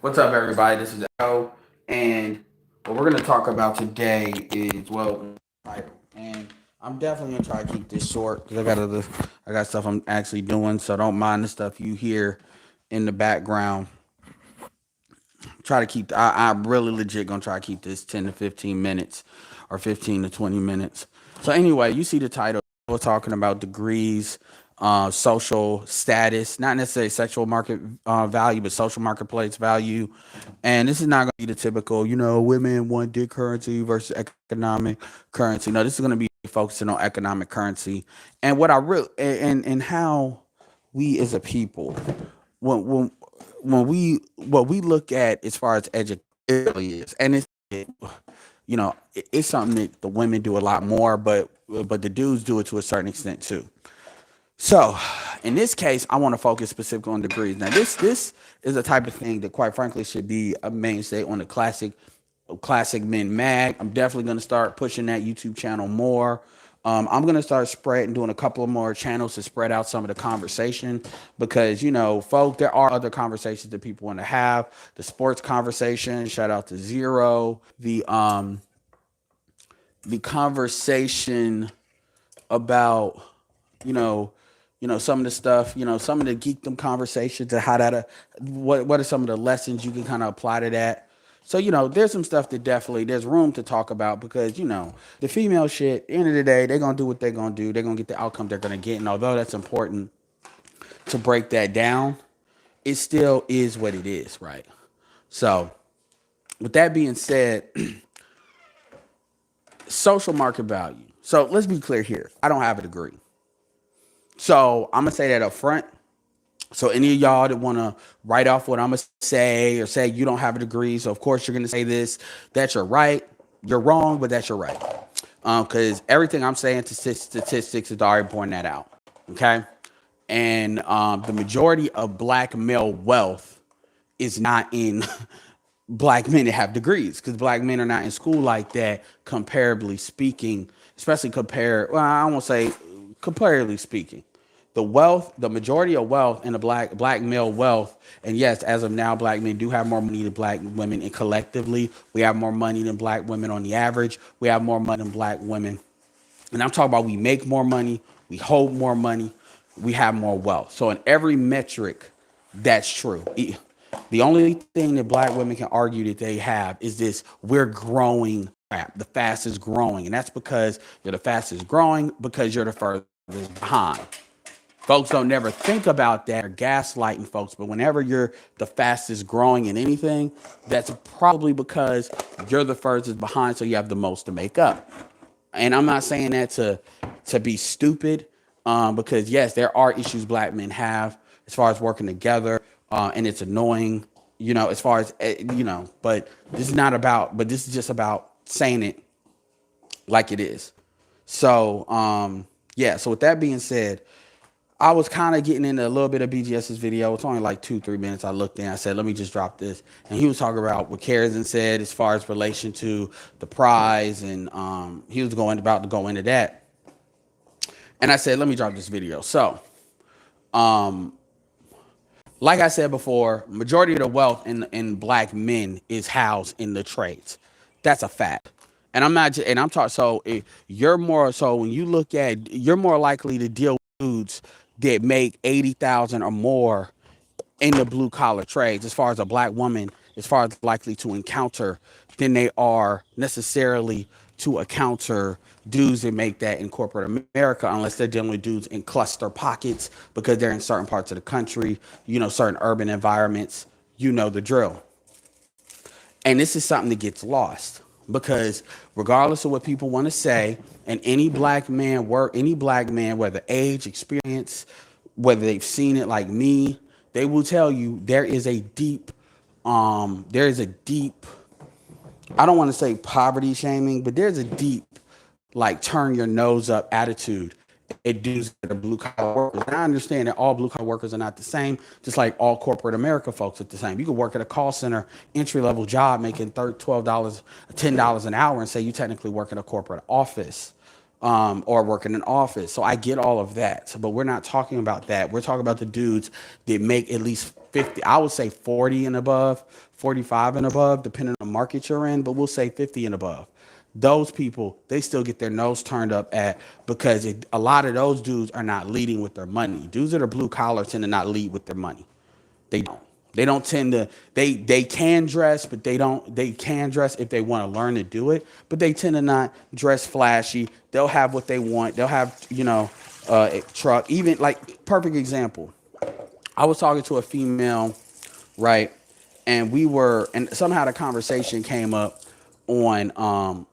What's up, everybody? This is Echo, and what we're going to talk about today is title. And I'm definitely going to try to keep this short because I got stuff I'm actually doing, so don't mind the stuff you hear in the background. Try to keep. I'm really legit going to try to keep this 10 to 15 minutes, or 15 to 20 minutes. So anyway, you see the title. We're talking about degrees, social status, not necessarily sexual market value, but social marketplace value. And this is not going to be the typical, women want dick currency versus economic currency. No, this is going to be focusing on economic currency and what I really and how we as a people, when when when we what we look at as far as education is, and it's something that the women do a lot more, but the dudes do it to a certain extent too. So, in this case, I want to focus specifically on degrees. Now, this is a type of thing that, quite frankly, should be a mainstay on the classic men mag. I'm definitely going to start pushing that YouTube channel more. I'm going to start spreading, doing a couple of more channels to spread out some of the conversation because, folk, there are other conversations that people want to have. The sports conversation, shout out to Zero. The conversation about, you know, some of the stuff, some of the geekdom conversations and how that, what are some of the lessons you can kind of apply to that. So, there's some stuff that definitely there's room to talk about because, the female shit, at the end of the day, they're going to do what they're going to do. They're going to get the outcome they're going to get. And although that's important to break that down, it still is what it is, right? So, with that being said, social market value. So, let's be clear here. I don't have a degree. So, I'm going to say that up front. So any of y'all that want to write off what I'm going to say or say you don't have a degree, so of course you're going to say this, that's your right. You're wrong, but that's your right. Because everything I'm saying to statistics is already pointing that out. Okay. And the majority of black male wealth is not in black men that have degrees because black men are not in school like that, comparably speaking, especially well, I won't say comparatively speaking. The majority of wealth in the black male wealth, and yes, as of now, black men do have more money than black women, and collectively, we have more money than black women on the average. We have more money than black women, and I'm talking about we make more money, we hold more money, we have more wealth. So in every metric, that's true. The only thing that black women can argue that they have is this: we're growing crap, the fastest growing, and that's because you're the fastest growing because you're the furthest behind. Folks don't never think about that or gaslighting folks, but whenever you're the fastest growing in anything, that's probably because you're the furthest behind, so you have the most to make up. And I'm not saying that to be stupid, because yes, there are issues black men have as far as working together, and it's annoying, as far as But this is not about. But this is just about saying it like it is. So yeah. So with that being said, I was kind of getting into a little bit of BGS's video. It's only like 2-3 minutes. I looked in, I said, let me just drop this. And he was talking about what Kerrigan said as far as relation to the prize. And he was about to go into that. And I said, let me drop this video. So, like I said before, majority of the wealth in black men is housed in the trades. That's a fact. And I'm not, and I'm talking, so you're more, so when you look at, you're more likely to deal with dudes that make 80,000 or more in the blue collar trades, as far as a black woman, as far as likely to encounter, than they are necessarily to encounter dudes that make that in corporate America, unless they're dealing with dudes in cluster pockets because they're in certain parts of the country, certain urban environments, the drill. And this is something that gets lost because regardless of what people want to say, and any black man, whether age, experience, whether they've seen it like me, they will tell you there is a deep, I don't want to say poverty shaming, but there's a deep, like, turn your nose up attitude at dudes that are blue collar workers. And I understand that all blue collar workers are not the same, just like all corporate America folks are the same. You could work at a call center, entry level job, making $12, $10 an hour, and say you technically work in a corporate office. or work in an office. So I get all of that. But we're not talking about that. We're talking about the dudes that make at least 50, I would say 40 and above, 45 and above, depending on the market you're in, but we'll say 50 and above. Those people, they still get their nose turned up at because a lot of those dudes are not leading with their money. Dudes that are blue collar tend to not lead with their money. They don't. They don't tend to. They can dress, but they don't. They can dress if they want to learn to do it, but they tend to not dress flashy. They'll have what they want. They'll have a truck. Even like perfect example. I was talking to a female, right, and somehow the conversation came up on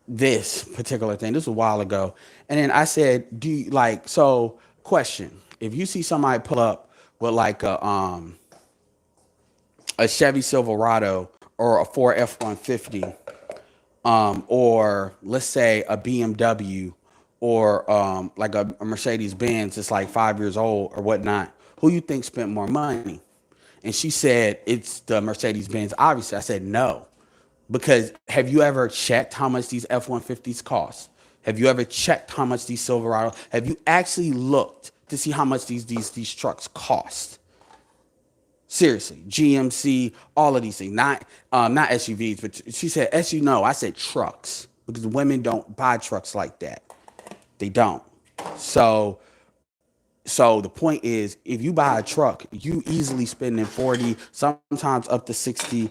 this particular thing. This was a while ago, and then I said, "Do you like so?" Question: if you see somebody pull up with like a Chevy Silverado or a Ford F-150, or let's say a BMW or like a Mercedes Benz that's like 5 years old or whatnot, who you think spent more money? And she said it's the Mercedes Benz. Obviously, I said no, because have you ever checked how much these F-150s cost? Have you ever checked how much these Silverado? Have you actually looked to see how much these trucks cost? Seriously, GMC, all of these things, not SUVs, but she said SUV. No, I said trucks because women don't buy trucks like that. They don't. So, so the point is, if you buy a truck, you easily spending 40, sometimes up to 60,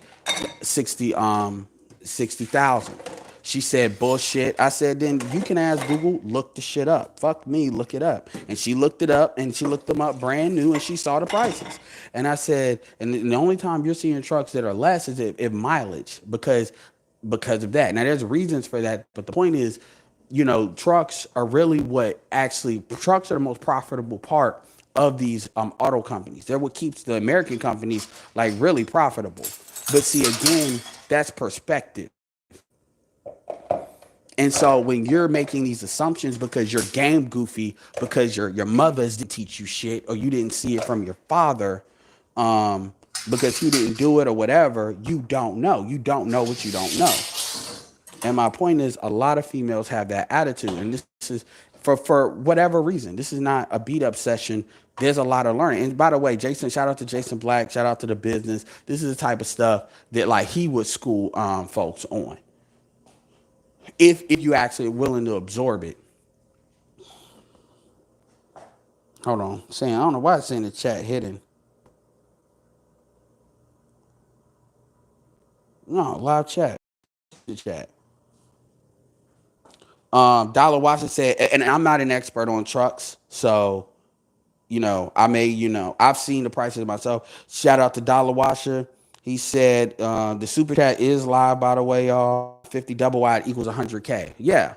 60,000. She said bullshit. I said, then you can ask Google, look the shit up. Fuck me, look it up. And she looked it up and she looked them up brand new and she saw the prices. And I said, and the only time you're seeing trucks that are less is if mileage because of that. Now there's reasons for that, but the point is, trucks are really trucks are the most profitable part of these auto companies. They're what keeps the American companies like really profitable. But see, again, that's perspective. And so when you're making these assumptions because you're game goofy, because your mothers didn't teach you shit, or you didn't see it from your father, um, because he didn't do it or whatever, you don't know. You don't know what you don't know. And my point is, a lot of females have that attitude, and this is for whatever reason. This is not a beat up session. There's a lot of learning. And by the way, Jason, shout out to Jason Black, shout out to the business. This is the type of stuff that like he would school folks on. If you actually are willing to absorb it. Hold on, saying I don't know why it's saying the chat hidden. No, live chat. The chat. Dollar Washington said, and I'm not an expert on trucks, so I may, I've seen the prices myself. Shout out to Dollar Washer. He said the super chat is live, by the way, y'all. 50 double wide equals 100K. Yeah.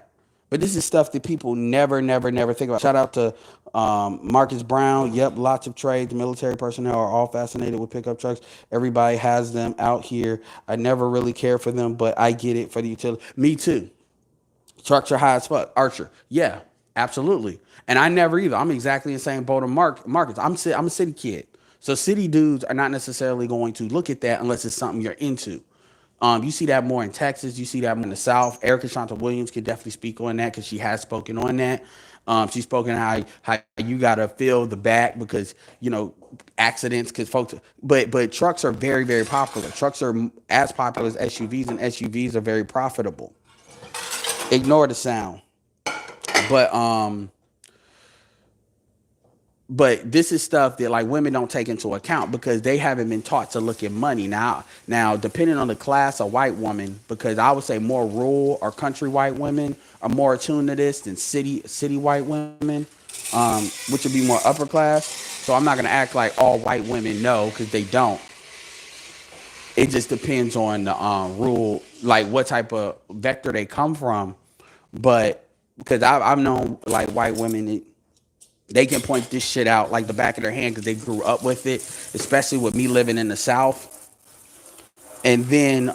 But this is stuff that people never, never, never think about. Shout out to Marcus Brown. Yep, lots of trades. Military personnel are all fascinated with pickup trucks. Everybody has them out here. I never really care for them, but I get it for the utility. Me too. Trucks are high as fuck. Archer. Yeah, absolutely. And I never either. I'm exactly the same boat of Marcus. I'm a city kid. So city dudes are not necessarily going to look at that unless it's something you're into. You see that more in Texas. You see that more in the South. Erica Shanta Williams can definitely speak on that because she has spoken on that. She's spoken how you gotta feel the back because accidents because folks. But trucks are very, very popular. Trucks are as popular as SUVs, and SUVs are very profitable. Ignore the sound. But but this is stuff that like women don't take into account because they haven't been taught to look at money. Now depending on the class of white woman, because I would say more rural or country white women are more attuned to this than city white women, which would be more upper class. So I'm not gonna act like all white women know because they don't. It just depends on the rule, like what type of vector they come from. But because I've known like white women, they can point this shit out like the back of their hand because they grew up with it, especially with me living in the South. And then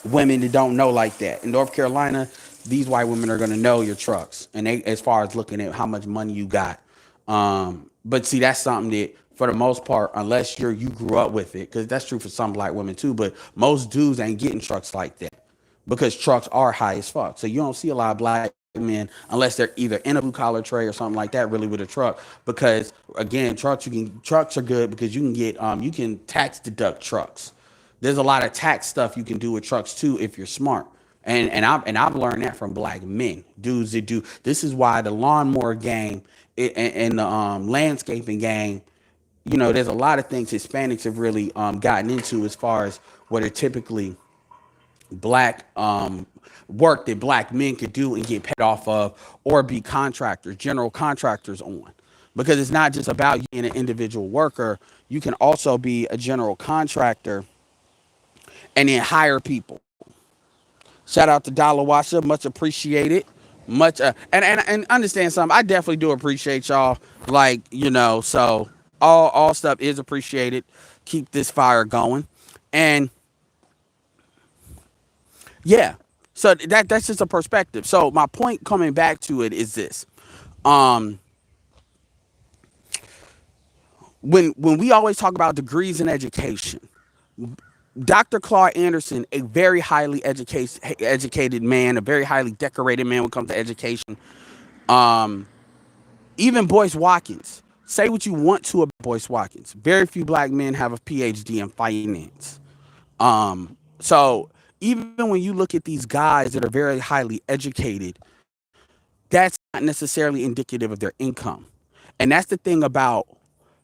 women that don't know like that. In North Carolina, these white women are gonna know your trucks, and they as far as looking at how much money you got. But see, that's something that for the most part, unless you grew up with it, because that's true for some black women too. But most dudes ain't getting trucks like that because trucks are high as fuck. So you don't see a lot of black men unless they're either in a blue collar trade or something like that, really with a truck. Because again, trucks are good because you can get you can tax deduct trucks. There's a lot of tax stuff you can do with trucks too if you're smart. And I've learned that from black men, dudes that do. This is why the lawnmower game and the landscaping game, there's a lot of things Hispanics have really gotten into as far as what are typically black work that black men could do and get paid off of, or be contractors, general contractors on. Because it's not just about you being an individual worker. You can also be a general contractor and then hire people. Shout out to Dollar Washer, much appreciated. Much and understand something. I definitely do appreciate y'all. Like, so all stuff is appreciated. Keep this fire going. And yeah. So that's just a perspective. So my point coming back to it is this. Um when we always talk about degrees in education, Dr. Claude Anderson, a very highly educated man, a very highly decorated man when it comes to education. Um, Even Boyce Watkins. Say what you want to about Boyce Watkins. Very few black men have a PhD in finance. So even when you look at these guys that are very highly educated, that's not necessarily indicative of their income. And that's the thing about,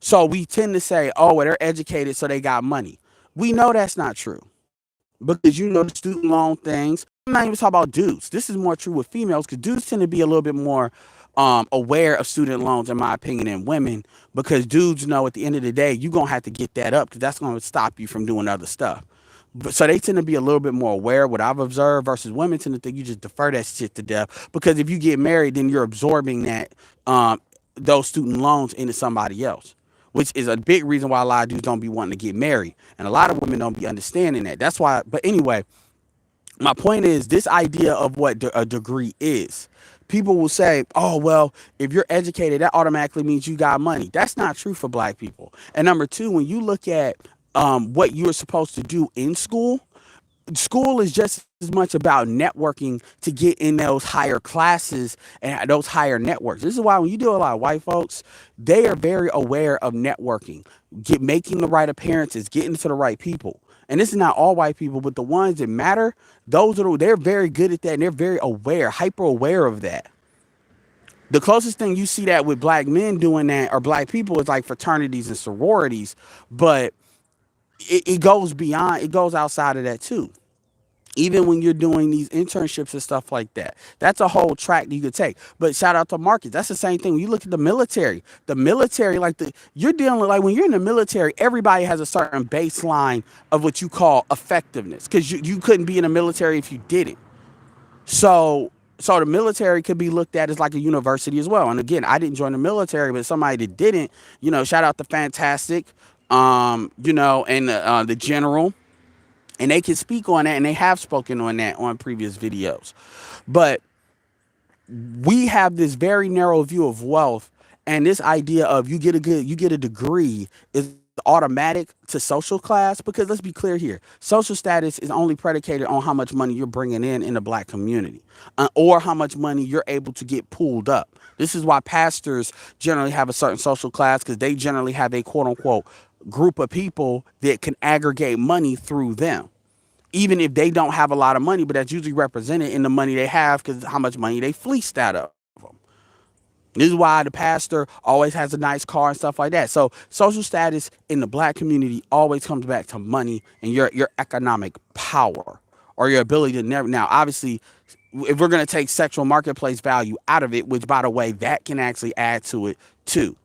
so we tend to say, oh, well, they're educated, so they got money. We know that's not true because the student loan things. I'm not even talking about dudes. This is more true with females because dudes tend to be a little bit more aware of student loans, in my opinion, than women, because dudes know at the end of the day, you're going to have to get that up because that's going to stop you from doing other stuff. But, so they tend to be a little bit more aware, what I've observed, versus women tend to think you just defer that shit to death because if you get married, then you're absorbing that those student loans into somebody else, which is a big reason why a lot of dudes don't be wanting to get married. And a lot of women don't be understanding that. That's why, but anyway, my point is this idea of what a degree is. People will say, oh, well, if you're educated, that automatically means you got money. That's not true for black people. And number two, when you look at what you're supposed to do in school is just as much about networking to get in those higher classes and those higher networks. This is why when you do a lot of white folks, they are very aware of networking, making the right appearances, getting to the right people. And this is not all white people, but the ones that matter, they're very good at that and they're very aware, hyper aware of that. The closest thing you see that with black men doing that or black people is like fraternities and sororities, but it goes beyond, it goes outside of that too. Even when you're doing these internships and stuff like that, that's a whole track that you could take. But shout out to Marcus. That's the same thing. When you look at the military, you're dealing with, like when you're in the military, everybody has a certain baseline of what you call effectiveness because you couldn't be in the military if you didn't. So the military could be looked at as like a university as well. And again, I didn't join the military, but somebody that didn't, shout out to Fantastic, and the general, and they can speak on that, and they have spoken on that on previous videos. But we have this very narrow view of wealth, and this idea of you get a degree is automatic to social class, because let's be clear here, social status is only predicated on how much money you're bringing in the black community, or how much money you're able to get pulled up. This is why pastors generally have a certain social class, because they generally have a quote unquote group of people that can aggregate money through them, even if they don't have a lot of money, but that's usually represented in the money they have because how much money they fleeced out of them. This is why the pastor always has a nice car and stuff like that. So social status in the black community always comes back to money and your economic power, or your ability to never. Now, obviously, if we're going to take sexual marketplace value out of it, which, by the way, that can actually add to it too.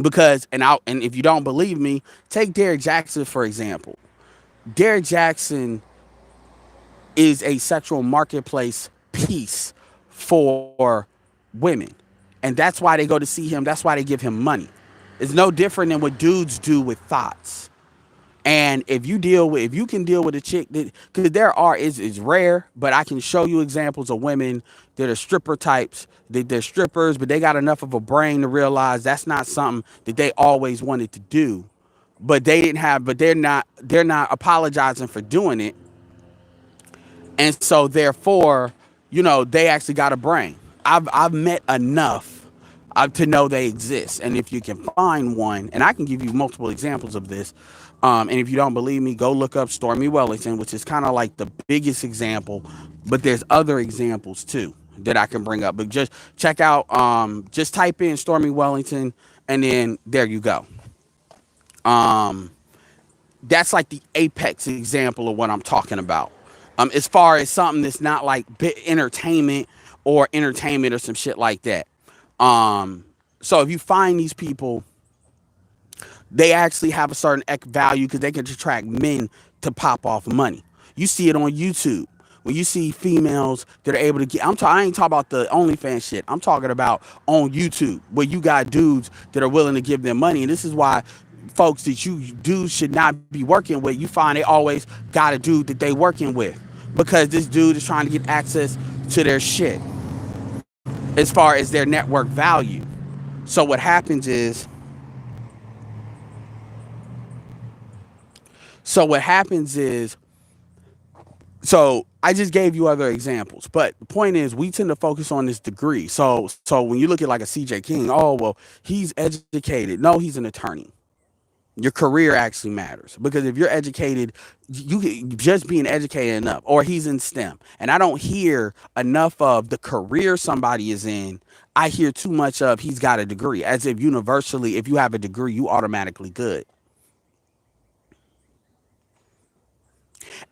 Because, and if you don't believe me, take Derrick Jackson, for example. Derrick Jackson is a sexual marketplace piece for women. And that's why they go to see him. That's why they give him money. It's no different than what dudes do with thoughts. And if you can deal with a chick that, because it's rare, but I can show you examples of women that are stripper types, that they're strippers, but they got enough of a brain to realize that's not something that they always wanted to do. But they're not apologizing for doing it. And so therefore, they actually got a brain. I've met enough to know they exist. And if you can find one, and I can give you multiple examples of this, and if you don't believe me, go look up Stormy Wellington, which is kind of like the biggest example, but there's other examples too that I can bring up. But just check out, just type in Stormy Wellington, and then there you go. Um, that's like the apex example of what I'm talking about. As far as something that's not like entertainment or some shit like that. Um, so if you find these people, they actually have a certain value because they can attract men to pop off money. You see it on YouTube. When you see females that are able to get, I ain't talking about the OnlyFans shit. I'm talking about on YouTube where you got dudes that are willing to give them money. And this is why folks that you dudes should not be working with, you find they always got a dude that they working with because this dude is trying to get access to their shit as far as their network value. So what happens is, so what happens is, so I just gave you other examples, but the point is we tend to focus on this degree. So when you look at like a CJ King, oh well, he's educated. No, he's an attorney. Your career actually matters because if you're educated, you just being educated enough, or he's in STEM. And I don't hear enough of the career somebody is in. I hear too much of he's got a degree, as if universally, if you have a degree, you automatically good.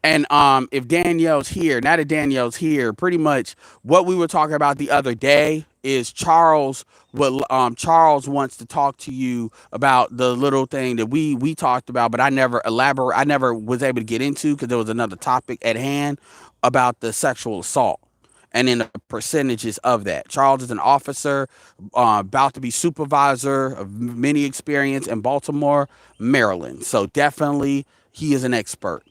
And if Danielle's here, now that Danielle's here, pretty much what we were talking about the other day is Charles. What Charles wants to talk to you about the little thing that we talked about, but I never elaborate. I never was able to get into because there was another topic at hand about the sexual assault and then the percentages of that. Charles is an officer, about to be supervisor of many experience in Baltimore, Maryland. So definitely he is an expert.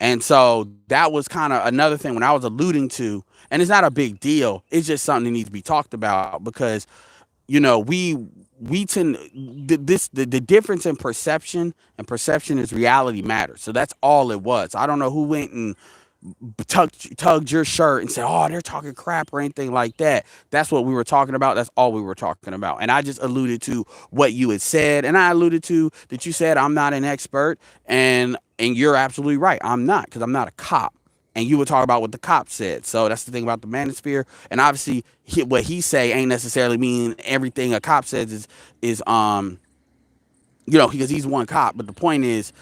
And so that was kind of another thing when I was alluding to, and it's not a big deal. It's just something that needs to be talked about because, we tend the difference in perception, and perception is reality matters. So that's all it was. I don't know who went and tugged your shirt and said, "Oh, they're talking crap" or anything like that. That's what we were talking about. That's all we were talking about. And I just alluded to what you had said, and I alluded to that you said I'm not an expert, and you're absolutely right. I'm not, because I'm not a cop. And you were talking about what the cop said. So that's the thing about the manosphere. And obviously, what he say ain't necessarily mean everything a cop says is because he's one cop. But the point is,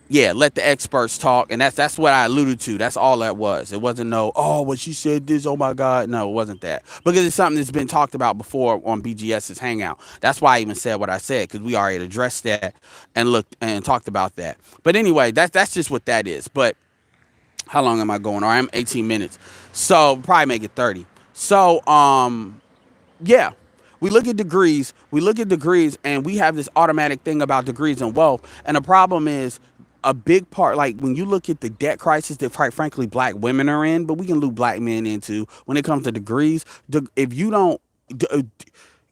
yeah, let the experts talk, and that's what I alluded to. That's all that was. It wasn't no, oh, well, she said this, oh my God. No, it wasn't that. Because it's something that's been talked about before on BGS's Hangout. That's why I even said what I said, because we already addressed that and looked and talked about that. But anyway, that's just what that is. But how long am I going? Or I'm 18 minutes. So probably make it 30. So yeah. We look at degrees, and we have this automatic thing about degrees and wealth. And the problem is a big part, like when you look at the debt crisis that quite frankly black women are in, but we can loop black men into when it comes to degrees. If you don't,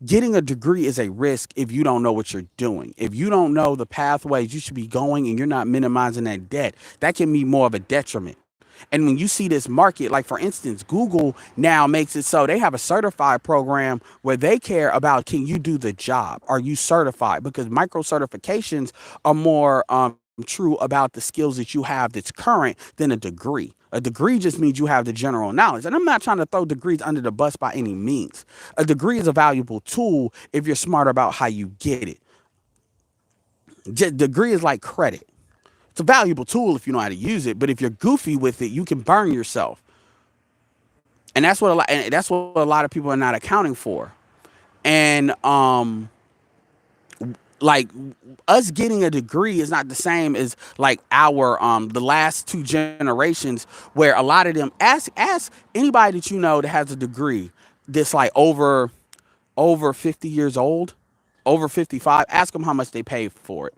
getting a degree is a risk if you don't know what you're doing. If you don't know the pathways you should be going and you're not minimizing that debt, that can be more of a detriment. And when you see this market, like for instance, Google now makes it so they have a certified program where they care about, can you do the job? Are you certified? Because micro certifications are more true about the skills that you have that's current than a degree. A degree just means you have the general knowledge. And I'm not trying to throw degrees under the bus by any means. A degree is a valuable tool if you're smart about how you get it. Degree is like credit. It's a valuable tool if you know how to use it, but if you're goofy with it, you can burn yourself. And that's what a lot of people are not accounting for. And like us getting a degree is not the same as like our the last two generations, where a lot of them, ask anybody that you know that has a degree that's like over 50 years old, over 55, ask them how much they paid for it.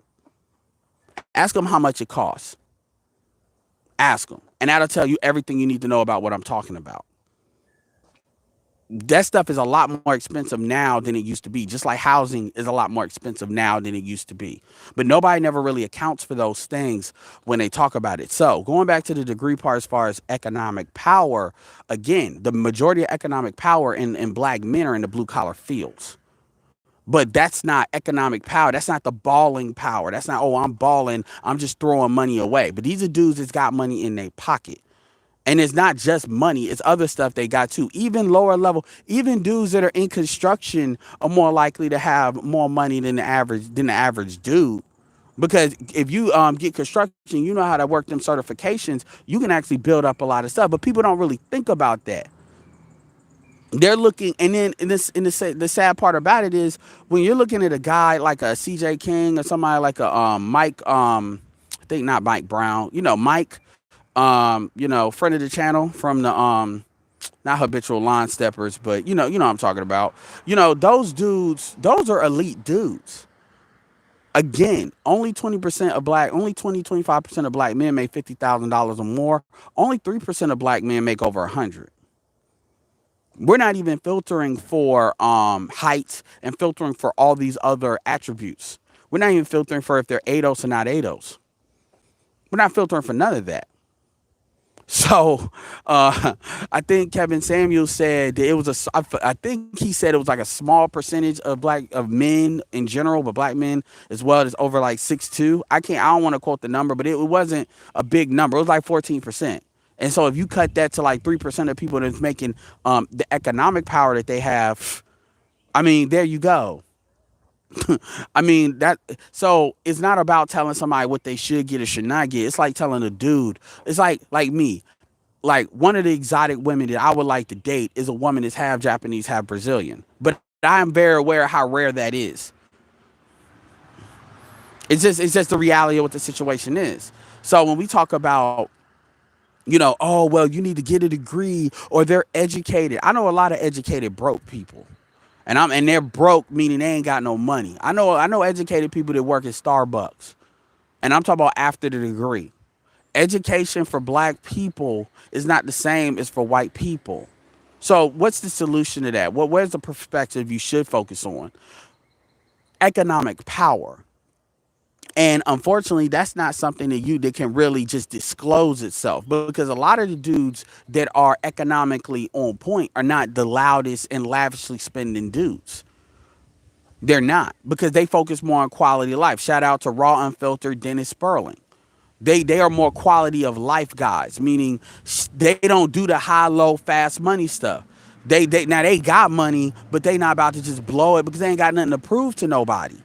Ask them how much it costs. Ask them. And that'll tell you everything you need to know about what I'm talking about. that stuff is a lot more expensive now than it used to be. Just like housing is a lot more expensive now than it used to be. But nobody never really accounts for those things when they talk about it. So going back to the degree part as far as economic power, again, the majority of economic power in black men are in the blue collar fields. But that's not economic power. That's not the balling power. That's not, oh, I'm balling. I'm just throwing money away. But these are dudes that's got money in their pocket. And it's not just money, it's other stuff they got too. Even lower level, even dudes that are in construction are more likely to have more money than the average dude. Because if you get construction, you know how to work them certifications, you can actually build up a lot of stuff. But people don't really think about that. They're looking, and then the sad part about it is when you're looking at a guy like a CJ King or somebody like a Mike, I think not Mike Brown, Mike, friend of the channel from the not habitual line steppers, but what I'm talking about. Those dudes, those are elite dudes. Again, only 20-25% of black men make $50,000 or more. Only 3% of black men make over 100. We're not even filtering for height and filtering for all these other attributes. We're not even filtering for if they're ADOS or not ADOS. We're not filtering for none of that. So I think Kevin Samuels said that it was I think he said it was like a small percentage of men in general, but black men as well is over like 6'2". I don't want to quote the number, but it wasn't a big number. It was like 14%. And so if you cut that to like 3% of people that's making the economic power that they have, I mean, there you go. I mean, so it's not about telling somebody what they should get or should not get. It's like telling a dude, it's like me. Like one of the exotic women that I would like to date is a woman that's half Japanese, half Brazilian. But I am very aware of how rare that is. It's just the reality of what the situation is. So when we talk about, oh, well, you need to get a degree or they're educated. I know a lot of educated broke people. And they're broke, meaning they ain't got no money. I know educated people that work at Starbucks. And I'm talking about after the degree. Education for black people is not the same as for white people. So what's the solution to that? Where's the perspective you should focus on? Economic power. And unfortunately, that's not something that can really just disclose itself, because a lot of the dudes that are economically on point are not the loudest and lavishly spending dudes. They're not, because they focus more on quality of life. Shout out to Raw Unfiltered Dennis Sperling. They are more quality of life guys, meaning they don't do the high, low, fast money stuff. They got money, but they not about to just blow it because they ain't got nothing to prove to nobody.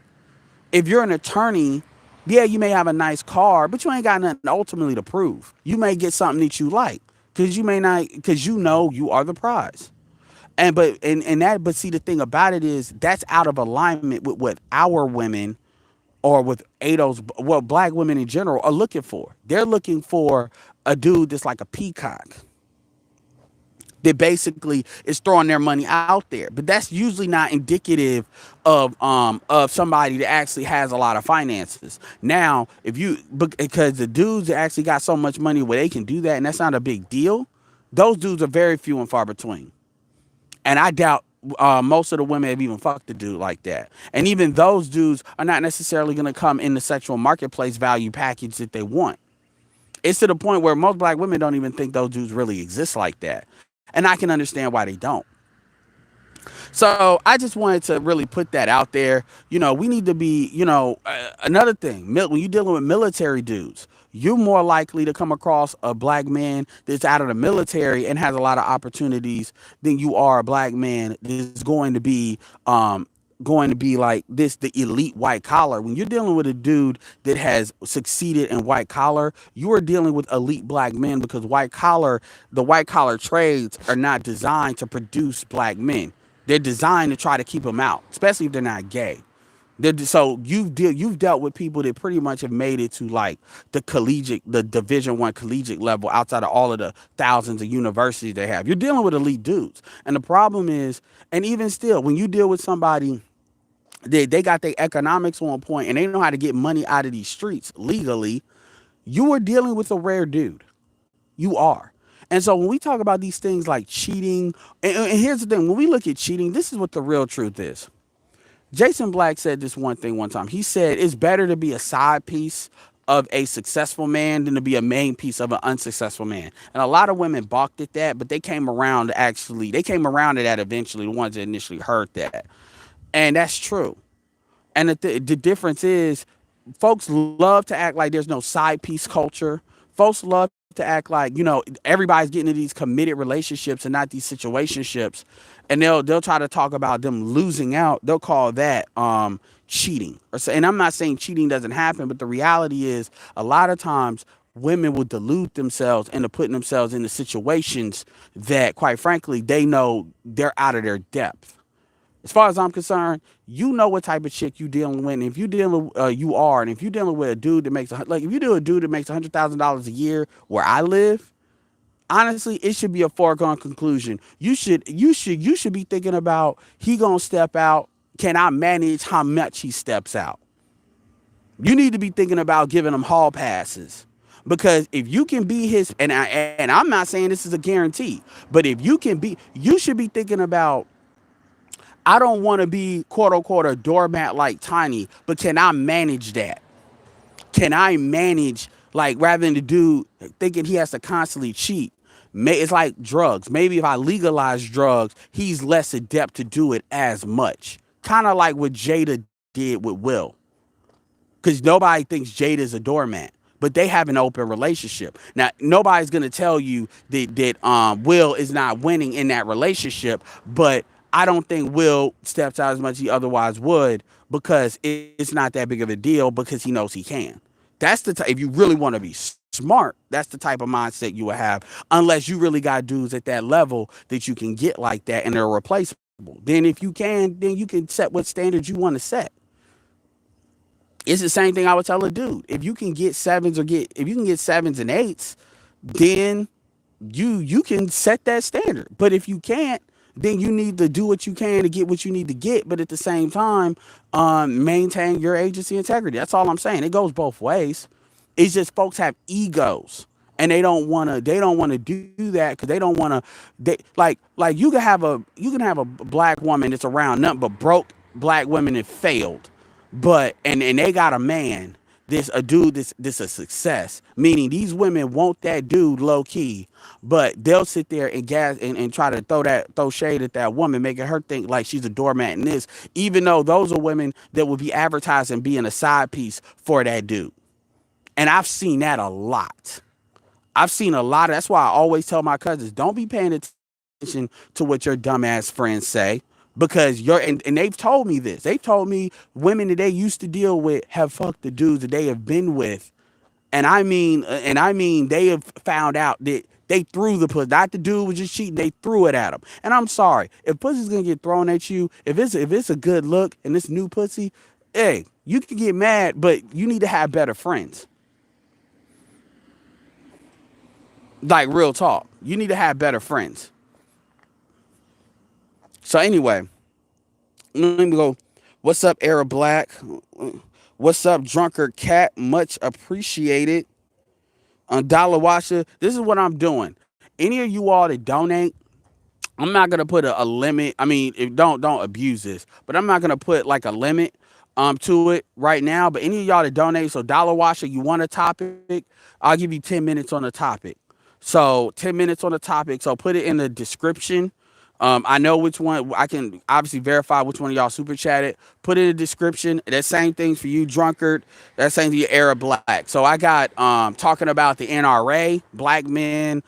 If you're an attorney, yeah, you may have a nice car, but you ain't got nothing ultimately to prove. You may get something that you like because you are the prize. But see, the thing about it is that's out of alignment with what our women or with ADOS, what black women in general are looking for. They're looking for a dude that's like a peacock that basically is throwing their money out there. But that's usually not indicative of somebody that actually has a lot of finances. Now, because the dudes that actually got so much money where they can do that, and that's not a big deal, those dudes are very few and far between. And I doubt most of the women have even fucked a dude like that. And even those dudes are not necessarily going to come in the sexual marketplace value package that they want. It's to the point where most black women don't even think those dudes really exist like that. And I can understand why they don't. So I just wanted to really put that out there. We need to be, another thing, when you're dealing with military dudes, you're more likely to come across a black man that's out of the military and has a lot of opportunities than you are a black man that's going to be like this, the elite white collar. When you're dealing with a dude that has succeeded in white collar, you are dealing with elite black men, because the white collar trades are not designed to produce black men. They're designed to try to keep them out, especially if they're not gay. So you've dealt with people that pretty much have made it to like the Division I collegiate level outside of all of the thousands of universities they have. You're dealing with elite dudes. And the problem is, and even still, when you deal with somebody, they got their economics on point and they know how to get money out of these streets legally, you are dealing with a rare dude. You are. And so when we talk about these things like cheating, and here's the thing, when we look at cheating, this is what the real truth is. Jason Black said this one thing one time. He said it's better to be a side piece of a successful man than to be a main piece of an unsuccessful man. And a lot of women balked at that, but they came around to actually, they came around to that eventually, the ones that initially heard that. And that's true. And the difference is folks love to act like there's no side piece culture. Folks love to act like, everybody's getting into these committed relationships and not these situationships. And they'll try to talk about them losing out. They'll call that cheating. And I'm not saying cheating doesn't happen, but the reality is a lot of times women will delude themselves into putting themselves into situations that, quite frankly, they know they're out of their depth. As far as I'm concerned, you know what type of chick you dealing with. And if you dealing, and if you dealing with a dude that makes like, if you do a dude that makes $100,000 a year where I live, honestly, it should be a foregone conclusion. You should be thinking about he gonna step out. Can I manage how much he steps out? You need to be thinking about giving him hall passes. Because if you can be his, and I'm not saying this is a guarantee, but if you can be, you should be thinking about, I don't want to be quote unquote a doormat like Tiny, but can I manage that? Can I manage, like, rather than the dude thinking he has to constantly cheat? It's like drugs. Maybe if I legalize drugs, he's less adept to do it as much. Kind of like what Jada did with Will. Because nobody thinks Jada's a doormat, but they have an open relationship. Now, nobody's going to tell you that Will is not winning in that relationship, but I don't think Will steps out as much as he otherwise would because it's not that big of a deal because he knows he can. That's the type, if you really want to be smart, that's the type of mindset you would have, unless you really got dudes at that level that you can get like that and they're replaceable. Then if you can, then you can set what standards you want to set. It's the same thing I would tell a dude. If you can get sevens and eights, then you can set that standard. But if you can't, then you need to do what you can to get what you need to get. But at the same time, maintain your agency integrity. That's all I'm saying. It goes both ways. It's just folks have egos and they don't want to do that because they don't want to. Like you can have a black woman that's around nothing but broke black women that failed, but and they got a man. This a dude this a success, meaning these women want that dude low key, but they'll sit there and gas and try to throw shade at that woman, making her think like she's a doormat in this, even though those are women that would be advertising being a side piece for that dude. And I've seen that a lot. I've seen a lot of, that's why I always tell my cousins, don't be paying attention to what your dumbass friends say. Because and they've told me this. They've told me women that they used to deal with have fucked the dudes that they have been with. And I mean they have found out that they threw the pussy. Not the dude was just cheating, they threw it at him. And I'm sorry, if pussy's gonna get thrown at you, if it's a good look and this new pussy, hey, you can get mad, but you need to have better friends. Like real talk. You need to have better friends. So anyway, let me go. What's up, Era Black? What's up, Drunkard Cat? Much appreciated. Dollar Washer. This is what I'm doing. Any of you all that donate, I'm not gonna put a limit. I mean, don't abuse this, but I'm not gonna put like a limit to it right now. But any of y'all that donate, so Dollar Washer, you want a topic? I'll give you 10 minutes on the topic. So 10 minutes on the topic. So put it in the description. I know which one. I can obviously verify which one of y'all super chatted. Put it in the description. That same thing's for you, Drunkard. That same for you, Era Black. So I got talking about the NRA, black men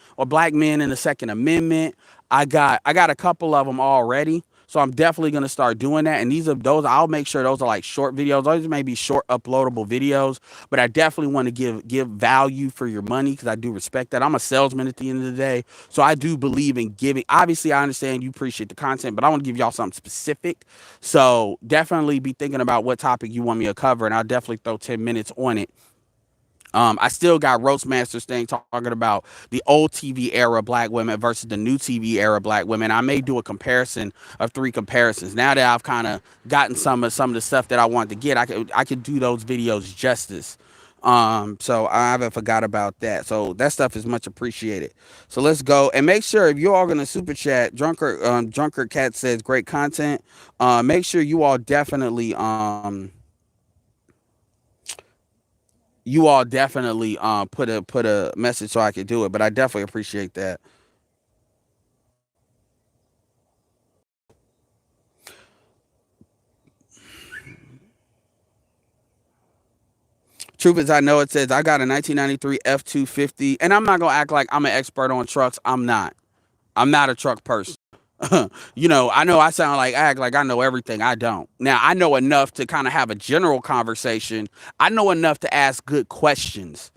in the Second Amendment. I got a couple of them already. So I'm definitely gonna start doing that. And those I'll make sure those are like short videos. Those may be short uploadable videos, but I definitely want to give value for your money because I do respect that. I'm a salesman at the end of the day, so I do believe in giving. Obviously, I understand you appreciate the content, but I want to give y'all something specific. So definitely be thinking about what topic you want me to cover, and I'll definitely throw 10 minutes on it. I still got Roastmasters thing talking about the old TV era black women versus the new TV era black women. I may do a comparison of 3 comparisons. Now that I've kind of gotten some of the stuff that I want to get, I could do those videos justice. So I haven't forgot about that. So that stuff is much appreciated. So let's go and make sure if you're all gonna super chat, Drunkard Cat says great content. Make sure you all definitely put a message so I could do it. But I definitely appreciate that. Truth is, I know it says I got a 1993 F250, and I'm not gonna act like I'm an expert on trucks. I'm not. I'm not a truck person. I know I sound like act like I know everything. I don't. Now I know enough to kind of have a general conversation. I know enough to ask good questions.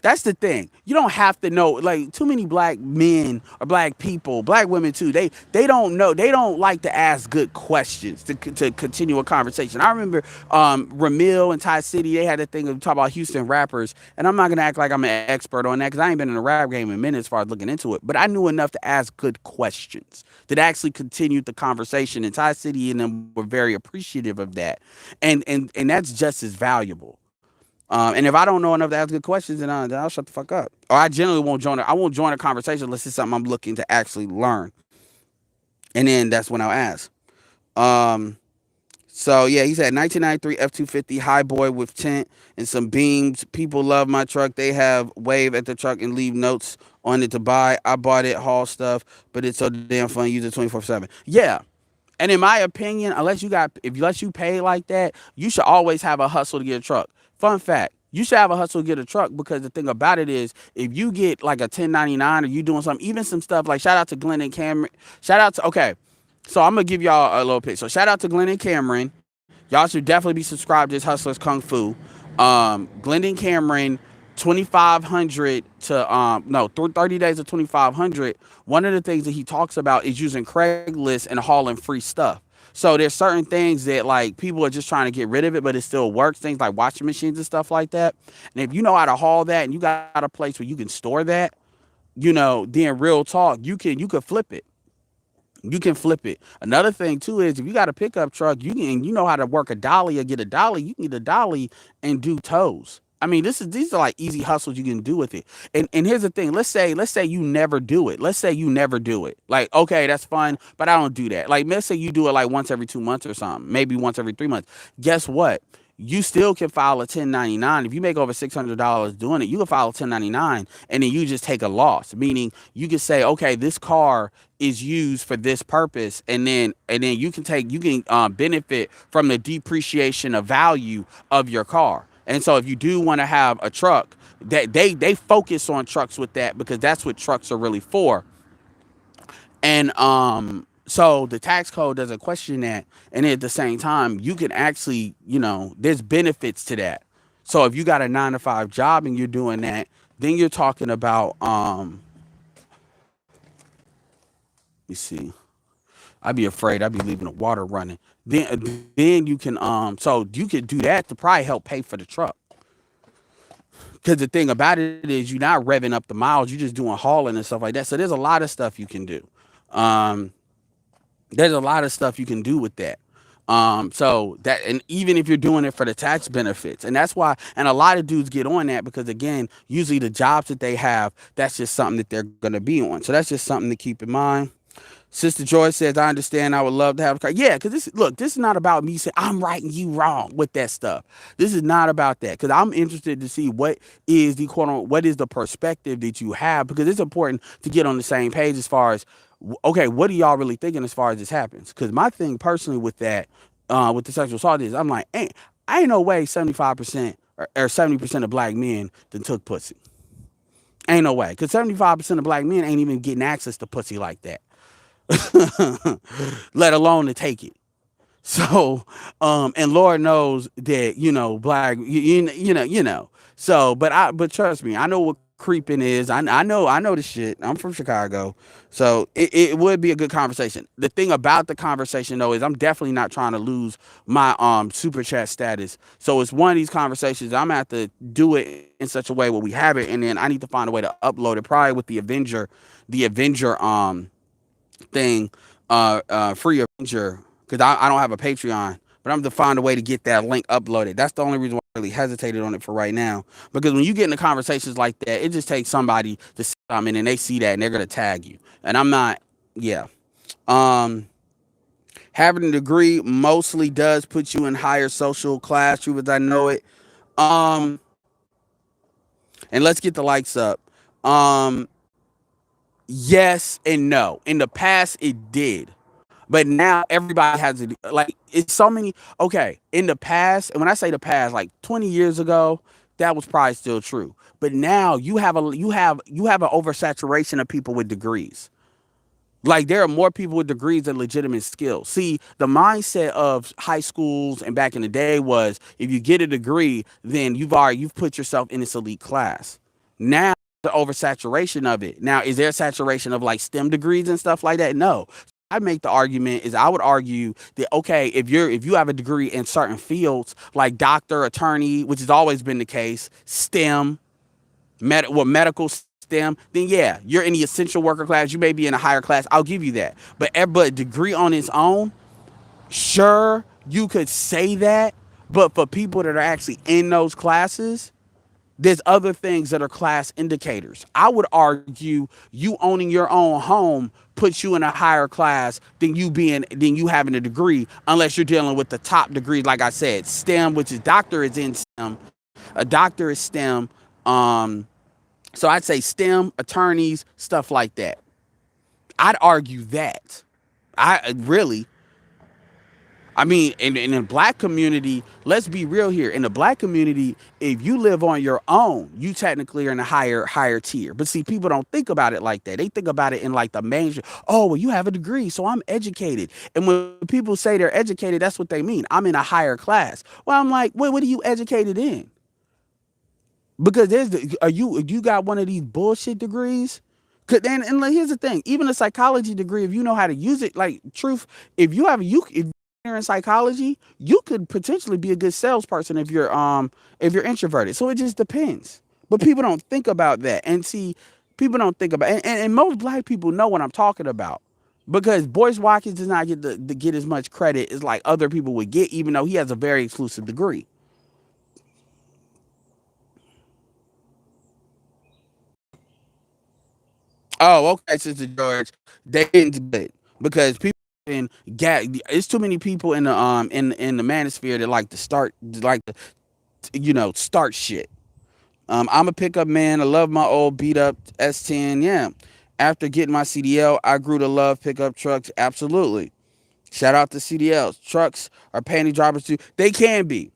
That's the thing. You don't have to know. Like too many black men or black people, black women too. They don't know. They don't like to ask good questions to continue a conversation. I remember Ramil and Ty City. They had a thing to talk about Houston rappers, and I'm not gonna act like I'm an expert on that because I ain't been in the rap game in minutes as far as looking into it. But I knew enough to ask good questions that actually continued the conversation. And Ty City and them were very appreciative of that, and that's just as valuable. And if I don't know enough to ask good questions, then I'll shut the fuck up. Or I generally won't join. I won't join a conversation unless it's something I'm looking to actually learn, and then that's when I'll ask. Um, so yeah, he said 1993 F250 high boy with tint and some beams. People love my truck. They have wave at the truck and leave notes on it to buy. I bought it, haul stuff, but it's so damn fun. Use it 24/7. Yeah. And in my opinion, unless you pay like that, you should always have a hustle to get a truck. Fun fact. You should have a hustle to get a truck because the thing about it is if you get like a 1099 or you doing something, even some stuff like shout out to Glenn and Cameron. Shout out to okay. So I'm gonna give y'all a little pitch. So shout out to Glenn and Cameron. Y'all should definitely be subscribed to Hustlers Kung Fu. Glendon Cameron, 2,500 to no 30 days of 2,500. One of the things that he talks about is using Craigslist and hauling free stuff. So there's certain things that like people are just trying to get rid of it, but it still works. Things like washing machines and stuff like that. And if you know how to haul that and you got a place where you can store that, then real talk, you can flip it. You can flip it. Another thing too is if you got a pickup truck, you know how to work a dolly or get a dolly. You can get a dolly and do tows. I mean, these are like easy hustles you can do with it. And here's the thing. Let's say you never do it. Let's say you never do it. Like, okay, that's fun, but I don't do that. Like, let's say you do it like once every 2 months or something, maybe once every 3 months. Guess what? You still can file a 1099. If you make over $600 doing it, you can file a 1099 and then you just take a loss. Meaning you can say, okay, this car is used for this purpose, and then you can benefit from the depreciation of value of your car. And so if you do want to have a truck, that they focus on trucks with that because that's what trucks are really for. And so the tax code doesn't question that. And at the same time, you can actually, there's benefits to that. So if you got a 9 to 5 job and you're doing that, then you're talking about let me see. I'd be afraid I'd be leaving the water running. Then so you could do that to probably help pay for the truck. Because the thing about it is you're not revving up the miles, you're just doing hauling and stuff like that. So there's a lot of stuff you can do. Um, there's a lot of stuff you can do with that. So that, and even if you're doing it for the tax benefits, and that's why, and a lot of dudes get on that because again, usually the jobs that they have, that's just something that they're gonna be on. So that's just something to keep in mind. Sister Joy says, I understand. I would love to have a car. Yeah, because this is not about me saying I'm right and you wrong with that stuff. This is not about that. Because I'm interested to see what is the quote unquote, what is the perspective that you have, because it's important to get on the same page as far as, okay, what are y'all really thinking as far as this happens? Because my thing personally with that, with the sexual assault is I'm like, I ain't no way 75% or 70% of black men that took pussy. Ain't no way. Because 75% of black men ain't even getting access to pussy like that. Let alone to take it. So, and Lord knows that, black, so, but trust me, I know what creeping is. I know the shit. I'm from Chicago. So it would be a good conversation. The thing about the conversation though, is I'm definitely not trying to lose my, super chat status. So it's one of these conversations. I'm gonna have to do it in such a way where we have it. And then I need to find a way to upload it probably with the Avenger, thing, free Avenger, because I don't have a Patreon, but I'm to find a way to get that link uploaded. That's the only reason why I really hesitated on it for right now. Because when you get into conversations like that, it just takes somebody to see something and they see that and they're gonna tag you. And I'm not, yeah. Um, Having a degree mostly does put you in higher social class, true as I know it. Um, and let's get the likes up. Um, yes and no. In the past, it did. But now everybody has it. Like it's so many. Okay, in the past, and when I say the past, like 20 years ago, that was probably still true. But now you have an oversaturation of people with degrees. Like there are more people with degrees than legitimate skills. See, the mindset of high schools and back in the day was if you get a degree, then you've put yourself in this elite class. Now the oversaturation of it. Now, is there a saturation of like STEM degrees and stuff like that? No. I make the argument is I would argue that okay, if you have a degree in certain fields like doctor, attorney, which has always been the case, STEM, medical STEM, then yeah, you're in the essential worker class. You may be in a higher class. I'll give you that. But degree on its own, sure, you could say that. But for people that are actually in those classes, there's other things that are class indicators. I would argue you owning your own home puts you in a higher class than you having a degree, unless you're dealing with the top degrees. Like I said, STEM, which is doctor is in STEM. A doctor is STEM. So I'd say STEM, attorneys, stuff like that. I'd argue that. I really, I mean, in the black community, let's be real here. In the black community, if you live on your own, you technically are in a higher tier. But see, people don't think about it like that. They think about it in like the mainstream. Oh, well, you have a degree, so I'm educated. And when people say they're educated, that's what they mean. I'm in a higher class. Well, I'm like, what are you educated in? Because you got one of these bullshit degrees? And like, here's the thing, even a psychology degree, if you know how to use it, like truth, if you're in psychology, you could potentially be a good salesperson if you're introverted. So it just depends. But people don't think about that. And see, people don't think about and most black people know what I'm talking about. Because Boyce Watkins does not get as much credit as like other people would get, even though he has a very exclusive degree. Oh, okay, Sister George. They didn't good because people in it's too many people in the manosphere that like to start shit. I'm a pickup man. I love my old beat up S10. Yeah. After getting my CDL, I grew to love pickup trucks. Absolutely. Shout out to CDLs. Trucks are panty droppers too. They can be.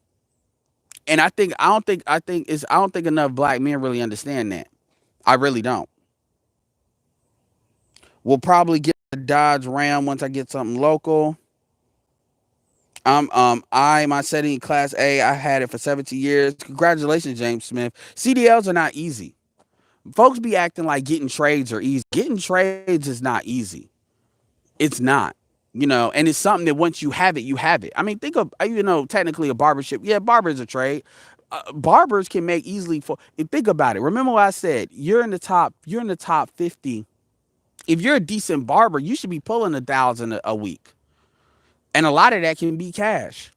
And I don't think enough black men really understand that. I really don't. We'll probably get a Dodge Ram once I get something local. My setting class A, I had it for 17 years. Congratulations, James Smith. CDLs are not easy. Folks be acting like getting trades are easy. Getting trades is not easy. It's not. And it's something that once you have it, you have it. I mean, think of, technically a barbership. Yeah, barber is a trade. Barbers can make easily think about it. Remember what I said, you're in the top 50. If you're a decent barber, you should be pulling 1,000 a week. And a lot of that can be cash.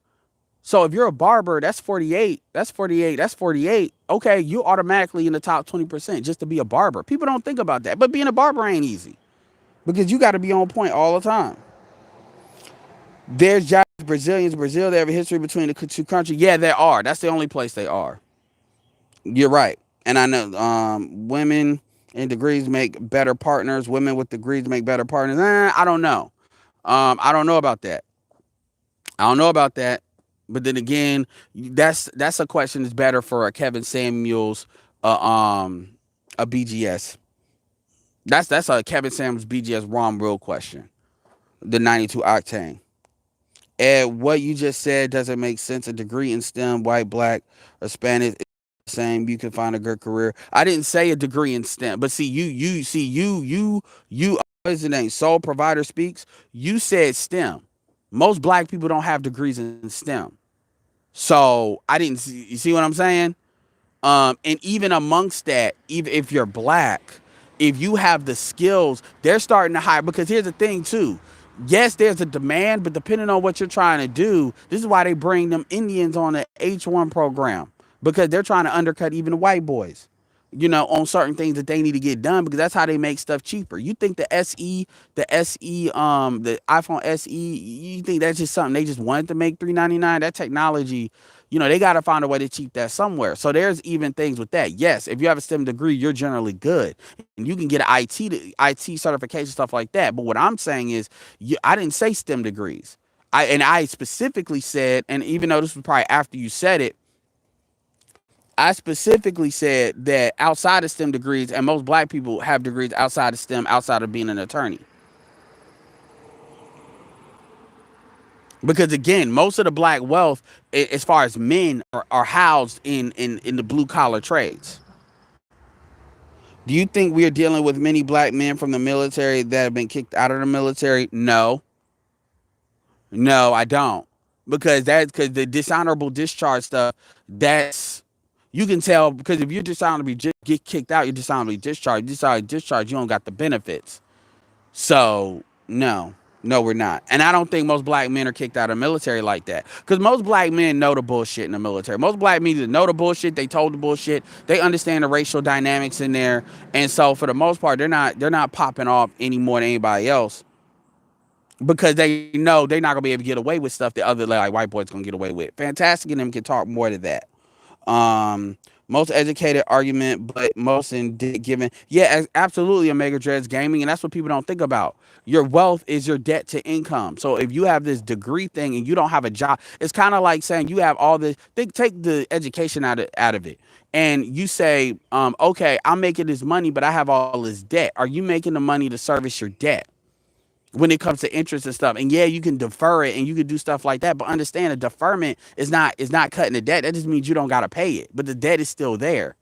So if you're a barber, that's 48. That's 48. That's 48. Okay, you automatically in the top 20% just to be a barber. People don't think about that. But being a barber ain't easy because you got to be on point all the time. There's Brazilians. Brazil, they have a history between the two countries. Yeah, there are. That's the only place they are. You're right. And I know women in degrees make better partners. Women with degrees make better partners. I don't know. I don't know about that. I don't know about that. But then again, that's a question that's better for a Kevin Samuels, a BGS. That's a Kevin Samuels BGS ROM real question. The 92 octane. Ed, what you just said doesn't make sense. A degree in STEM, white, black, or Spanish is the same. You can find a good career. I didn't say a degree in STEM, but see, what is the name? Soul Provider Speaks. You said STEM. Most black people don't have degrees in STEM. So I didn't see, you see what I'm saying? And even amongst that, even if you're black, if you have the skills, they're starting to hire. Because here's the thing too, Yes, there's a demand, but depending on what you're trying to do, this is why they bring them Indians on the H1 program, because they're trying to undercut even the white boys, on certain things that they need to get done, because that's how they make stuff cheaper. You think the iPhone SE, you think that's just something they just wanted to make 399? That technology, they got to find a way to cheat that somewhere. So there's even things with that. Yes, if you have a STEM degree, you're generally good, and you can get an IT certification, stuff like that. But what I'm saying is, I didn't say STEM degrees. I specifically said, and even though this was probably after you said it, I specifically said that outside of STEM degrees, and most black people have degrees outside of STEM, outside of being an attorney. Because again, most of the black wealth, as far as men, are housed in the blue collar trades. Do you think we are dealing with many black men from the military that have been kicked out of the military? No. No, I don't. Because the dishonorable discharge stuff, that's, you can tell, because if you're dishonorably get kicked out, you're dishonorably discharged. Dishonorably discharged, you don't got the benefits. So no, no, we're not. And I don't think most black men are kicked out of the military like that. Because most black men know the bullshit in the military. Most black men either know the bullshit, they told the bullshit, they understand the racial dynamics in there, and so for the most part, they're not popping off any more than anybody else, because they know they're not gonna be able to get away with stuff that other like white boys gonna get away with. Fantastic and them can talk more to that. Um, Most educated argument, but most in given. Yeah, absolutely, Omega Dreads gaming, and that's what people don't think about. Your wealth is your debt to income. So if you have this degree thing and you don't have a job, it's kind of like saying you have all this. Take the education out of it, and you say, okay, I'm making this money, but I have all this debt. Are you making the money to service your debt? When it comes to interest and stuff. And yeah, you can defer it and you can do stuff like that, but understand a deferment is not cutting the debt. That just means you don't got to pay it, but the debt is still there.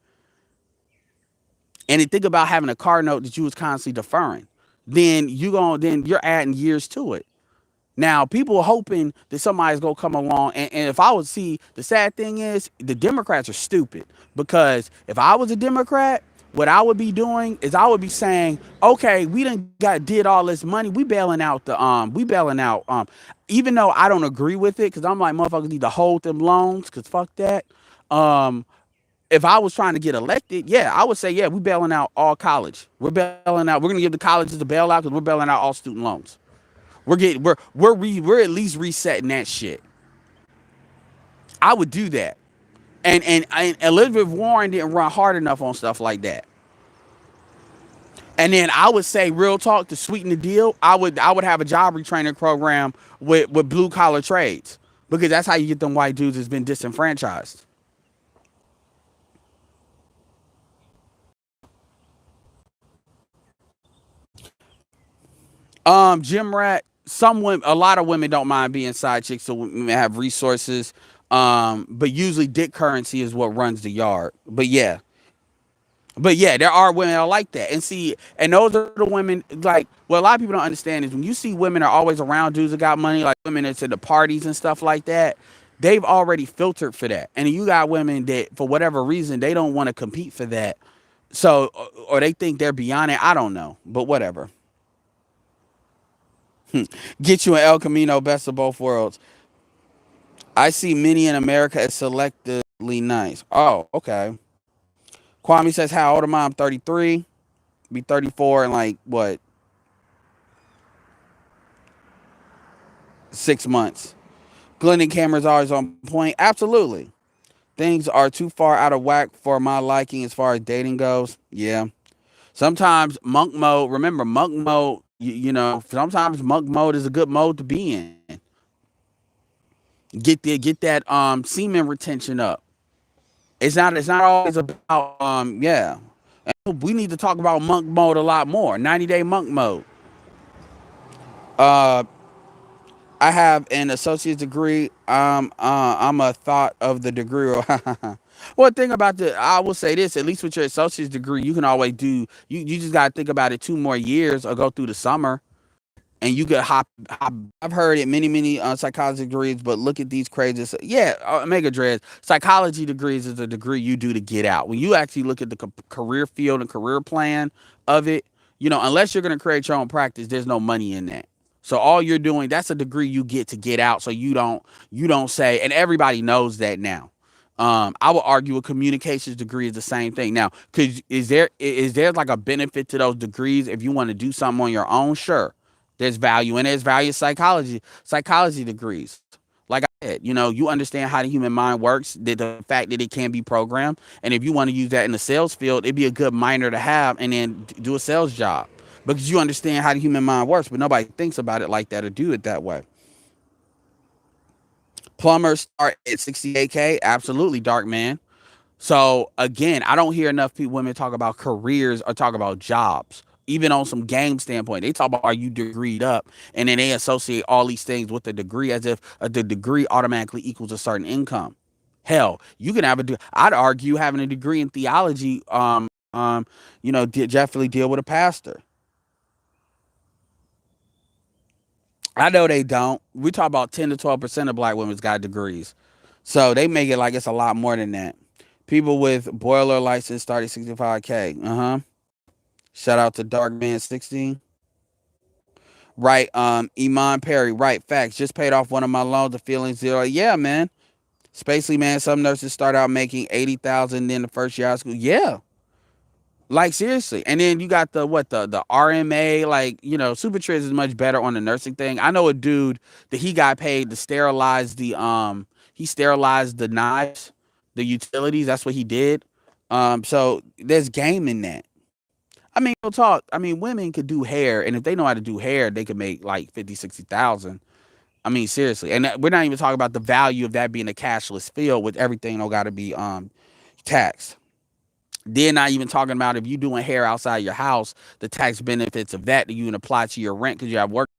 And then think about having a car note that you was constantly deferring. Then you're adding years to it. Now, people are hoping that somebody's gonna come along, and if I would see, the sad thing is the Democrats are stupid, because if I was a Democrat, what I would be doing is I would be saying, okay, we did all this money, we bailing out, even though I don't agree with it, because I'm like, motherfuckers need to hold them loans, because fuck that. Um, if I was trying to get elected, yeah, I would say, yeah, we bailing out all college. We're gonna give the colleges the bailout because we're bailing out all student loans. We're at least resetting that shit. I would do that. And Elizabeth Warren didn't run hard enough on stuff like that. And then I would say, real talk, to sweeten the deal, I would have a job retraining program with blue collar trades, because that's how you get them white dudes that's been disenfranchised. Gym rat. A lot of women don't mind being side chicks, so women have resources. But usually dick currency is what runs the yard. But yeah, there are women that are like that. And see, and those are the women, like, what a lot of people don't understand is when you see women are always around dudes that got money, like women that's at the parties and stuff like that, they've already filtered for that. And you got women that, for whatever reason, they don't want to compete for that. So, or they think they're beyond it. I don't know, but whatever. Get you an El Camino, best of both worlds. I see many in America as selectively nice. Oh, okay. Kwame says, how old am I? I'm 33. Be 34 in like, what, 6 months. Glennon camera's always on point. Absolutely. Things are too far out of whack for my liking as far as dating goes. Yeah. Sometimes monk mode, remember monk mode, sometimes monk mode is a good mode to be in. Get that semen retention up. It's not always about yeah. And we need to talk about monk mode a lot more. 90-day monk mode. Uh I have an associate's degree. I'm a thought of the degree. Well, thing about I will say this, at least with your associate's degree, you can always do, you just gotta think about it 2 more years or go through the summer, and you could hop. I've heard it many psychology degrees, but look at these crazy. Yeah, Omega Dreads. Psychology degrees is a degree you do to get out. When you actually look at the career field and career plan of it, unless you're gonna create your own practice, there's no money in that. So all you're doing, that's a degree you get to get out. So you don't say, and everybody knows that now. I would argue a communications degree is the same thing. Now, cause is there like a benefit to those degrees if you want to do something on your own? Sure. There's value, and there's value psychology degrees. Like I said, you understand how the human mind works, the fact that it can be programmed. And if you want to use that in the sales field, it'd be a good minor to have and then do a sales job because you understand how the human mind works, but nobody thinks about it like that or do it that way. Plumbers start at 68K. Absolutely, dark man. So again, I don't hear enough women talk about careers or talk about jobs. Even on some game standpoint, they talk about are you degreed up, and then they associate all these things with the degree as if the degree automatically equals a certain income. Hell, you can have I'd argue having a degree in theology, definitely deal with a pastor. I know they don't. We talk about 10 to 12% of black women's got degrees, so they make it like it's a lot more than that. People with boiler license start at 65K. Shout out to Darkman16. Right. Iman Perry. Right. Facts. Just paid off one of my loans. The feeling zero. Yeah, man. Spacely, man. Some nurses start out making 80,000 in the first year of school. Yeah. Like seriously. And then you got the RMA, like, Super Triz is much better on the nursing thing. I know a dude that he got paid to sterilize he sterilized the knives, the utilities. That's what he did. So there's game in that. I mean, we'll talk. I mean, women could do hair, and if they know how to do hair, they could make like 50, 60,000. I mean, seriously. And we're not even talking about the value of that being a cashless field with everything don't got to be taxed. Then not even talking about if you doing hair outside your house, the tax benefits of that you can apply to your rent because you have work.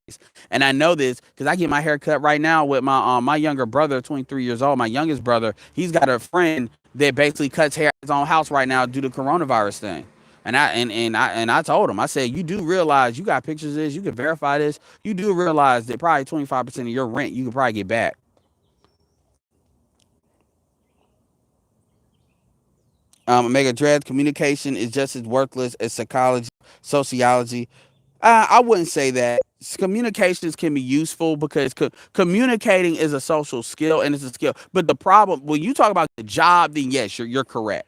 And I know this because I get my hair cut right now with my younger brother, 23 years old. My youngest brother, he's got a friend that basically cuts hair at his own house right now due to coronavirus thing. And I told him, I said, you do realize you got pictures of this, you can verify this. You do realize that probably 25% of your rent you can probably get back. Omega Dread, communication is just as worthless as psychology, sociology. I wouldn't say that. Communications can be useful because communicating is a social skill and it's a skill. But the problem, when you talk about the job, then yes, you're correct.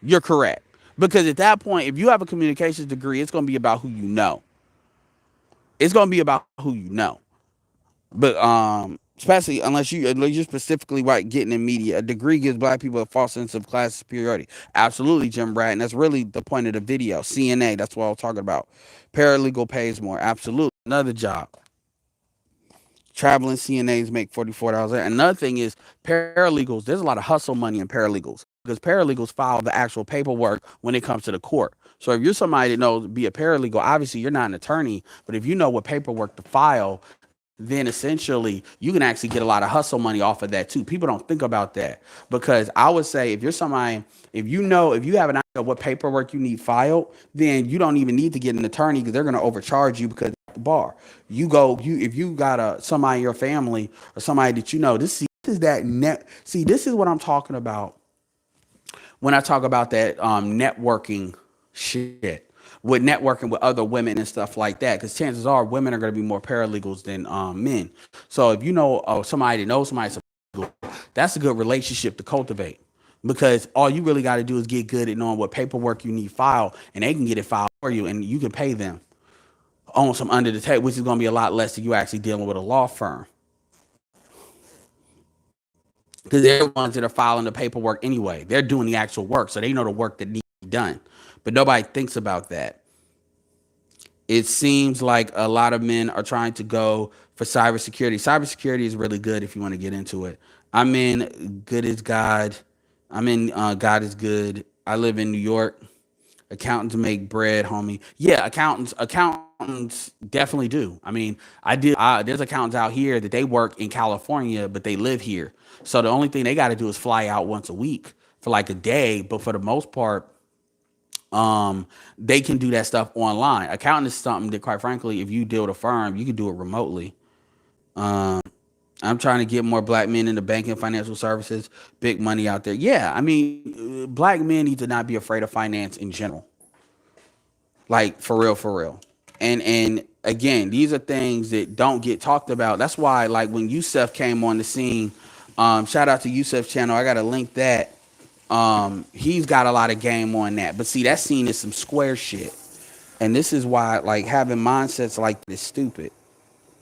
You're correct. Because at that point, if you have a communications degree, it's going to be about who you know. It's going to be about who you know. But especially unless you specifically right getting in media, a degree gives black people a false sense of class superiority. Absolutely, Jim Brad, and that's really the point of the video. CNA, that's what I was talking about. Paralegal pays more. Absolutely, another job. Traveling CNAs make $44 an hour. Another thing is paralegals. There's a lot of hustle money in paralegals because paralegals file the actual paperwork when it comes to the court. So if you're somebody that knows to be a paralegal, obviously you're not an attorney, but if you know what paperwork to file, then essentially you can actually get a lot of hustle money off of that too. People don't think about that because I would say if you're somebody, if you have an idea of what paperwork you need filed, then you don't even need to get an attorney because they're going to overcharge you because at the bar. If you got somebody in your family or somebody that this is that net. See, this is what I'm talking about when I talk about that networking shit with networking with other women and stuff like that. Because chances are women are going to be more paralegals than men. So if you know somebody that knows somebody, that's a good relationship to cultivate. Because all you really got to do is get good at knowing what paperwork you need filed, and they can get it filed for you, and you can pay them on some under the table, which is going to be a lot less than you actually dealing with a law firm. Because they're the ones that are filing the paperwork anyway. They're doing the actual work, so they know the work that needs to be done. But nobody thinks about that. It seems like a lot of men are trying to go for cybersecurity. Cybersecurity is really good if you want to get into it. I'm in Good is God. I'm in God is Good. I live in New York. Accountants make bread, homie. Yeah, accountants definitely do. I mean, there's accountants out here that they work in California, but they live here. So the only thing they got to do is fly out once a week for like a day. But for the most part, they can do that stuff online. Accounting is something that, quite frankly, if you deal with a firm, you can do it remotely. I'm trying to get more black men into banking, financial services, big money out there. Yeah, I mean, black men need to not be afraid of finance in general. Like for real, for real. And again, these are things that don't get talked about. That's why, like when Yusef came on the scene, shout out to Yusef's channel. I got to link that. He's got a lot of game on that. But see, that scene is some square shit. And this is why, like, having mindsets like this stupid.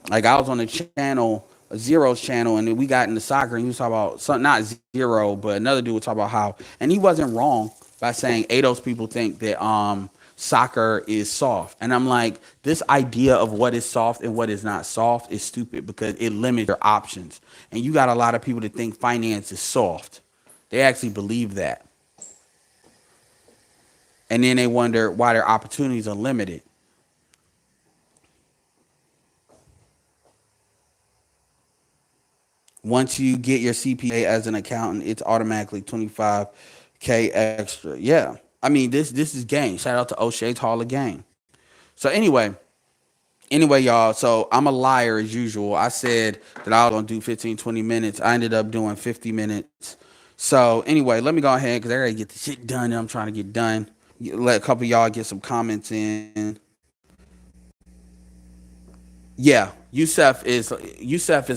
Like, I was on the channel, Zero's channel, and then we got into soccer, and he was talking about something, not Zero, but another dude was talking about how, and he wasn't wrong by saying Ados people think that soccer is soft. And I'm like, this idea of what is soft and what is not soft is stupid because it limits your options. And you got a lot of people that think finance is soft. They actually believe that. And then they wonder why their opportunities are limited. Once you get your CPA as an accountant, it's automatically 25K extra. Yeah. I mean, this is game. Shout out to O'Shea's Hall of Game. So anyway, y'all. So I'm a liar as usual. I said that I was gonna do 15, 20 minutes. I ended up doing 50 minutes. So anyway, let me go ahead because I gotta get the shit done that I'm trying to get done. Let a couple of y'all get some comments in. Yeah, Yusef is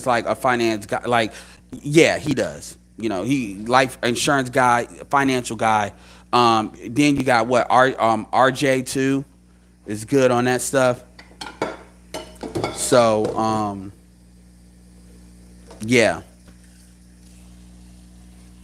like a finance guy. Like, yeah, he does. You know, he life insurance guy, financial guy. Then you got what RJ too is good on that stuff. So yeah,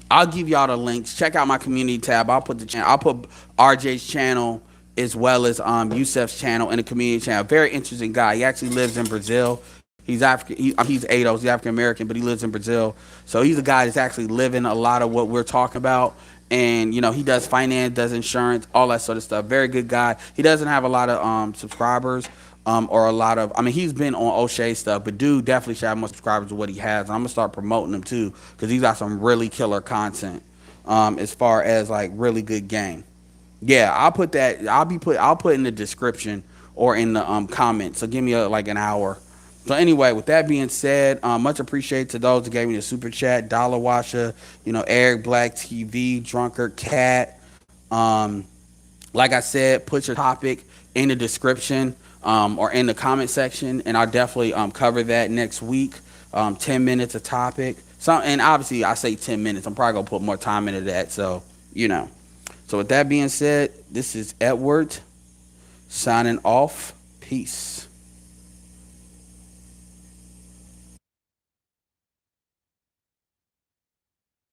I'll give y'all the links. Check out my community tab. I'll put the channel. I'll put RJ's channel as well as Yusef's channel and the community channel. Very interesting guy. He actually lives in Brazil. He's African. He's ADOS. He's African American, but he lives in Brazil. So he's a guy that's actually living a lot of what we're talking about. And you know, he does finance, does insurance, all that sort of stuff. Very good guy. He doesn't have a lot of subscribers. Or a lot of, I mean, he's been on O'Shea stuff, but dude definitely should have more subscribers than what he has. I'm gonna start promoting him too, because he's got some really killer content, as far as like really good game. Yeah, I'll put that. I'll put in the description or in the comments. So give me like an hour. So anyway, with that being said, much appreciated to those that gave me the super chat. Dollar Washer, you know, Eric Black TV, Drunkard Cat. Um, like I said, put your topic in the description or in the comment section, and I'll definitely cover that next week. 10 minutes a topic. So, and obviously, I say 10 minutes. I'm probably gonna put more time into that. So, you know. So with that being said, this is Edward signing off. Peace.